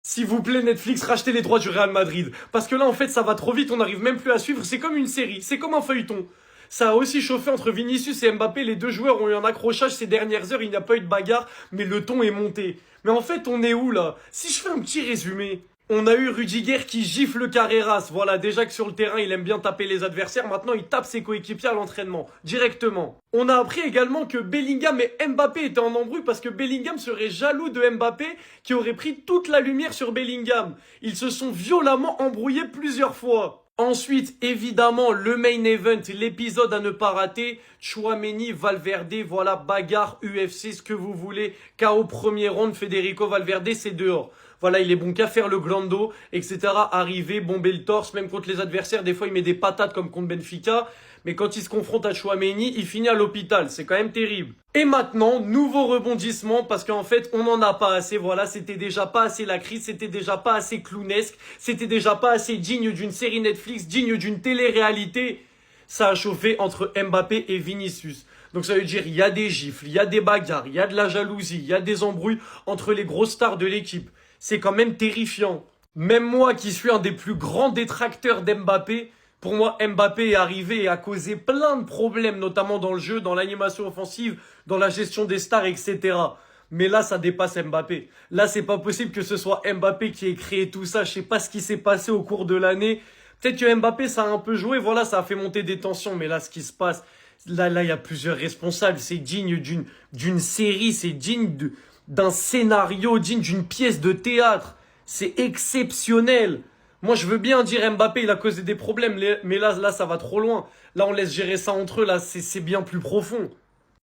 S'il vous plaît, Netflix, rachetez les droits du Real Madrid. Parce que là, en fait, ça va trop vite, on n'arrive même plus à suivre. C'est comme une série, c'est comme un feuilleton. Ça a aussi chauffé entre Vinicius et Mbappé. Les deux joueurs ont eu un accrochage ces dernières heures. Il n'y a pas eu de bagarre, mais le ton est monté. Mais en fait, on est où là? Si je fais un petit résumé, on a eu Rudiger qui gifle Carreras. Voilà, déjà que sur le terrain, il aime bien taper les adversaires. Maintenant, il tape ses coéquipiers à l'entraînement, directement. On a appris également que Bellingham et Mbappé étaient en embrouille parce que Bellingham serait jaloux de Mbappé qui aurait pris toute la lumière sur Bellingham. Ils se sont violemment embrouillés plusieurs fois. Ensuite, évidemment, le main event, l'épisode à ne pas rater. Tchouaméni, Valverde, voilà, bagarre, UFC, ce que vous voulez. KO premier round, Federico Valverde, c'est dehors. Voilà, il est bon qu'à faire le glando, etc. Arriver, bomber le torse, même contre les adversaires. Des fois, il met des patates comme contre Benfica. Mais quand il se confronte à Tchouaméni, il finit à l'hôpital. C'est quand même terrible. Et maintenant, nouveau rebondissement, parce qu'en fait, on n'en a pas assez. Voilà, c'était déjà pas assez la crise, c'était déjà pas assez clownesque, c'était déjà pas assez digne d'une série Netflix, digne d'une télé-réalité. Ça a chauffé entre Mbappé et Vinicius. Donc ça veut dire il y a des gifles, il y a des bagarres, il y a de la jalousie, il y a des embrouilles entre les grosses stars de l'équipe. C'est quand même terrifiant. Même moi qui suis un des plus grands détracteurs d'Mbappé, pour moi Mbappé est arrivé et a causé plein de problèmes, notamment dans le jeu, dans l'animation offensive, dans la gestion des stars, etc. Mais là, ça dépasse Mbappé. Là, c'est pas possible que ce soit Mbappé qui ait créé tout ça. Je sais pas ce qui s'est passé au cours de l'année. Peut-être que Mbappé, ça a un peu joué. Voilà, ça a fait monter des tensions. Mais là, ce qui se passe, là, il y a plusieurs responsables. C'est digne d'une série. C'est digne d'un scénario, digne d'une pièce de théâtre. C'est exceptionnel. Moi, je veux bien dire Mbappé, il a causé des problèmes. Mais là, ça va trop loin. Là, on laisse gérer ça entre eux. Là, c'est bien plus profond.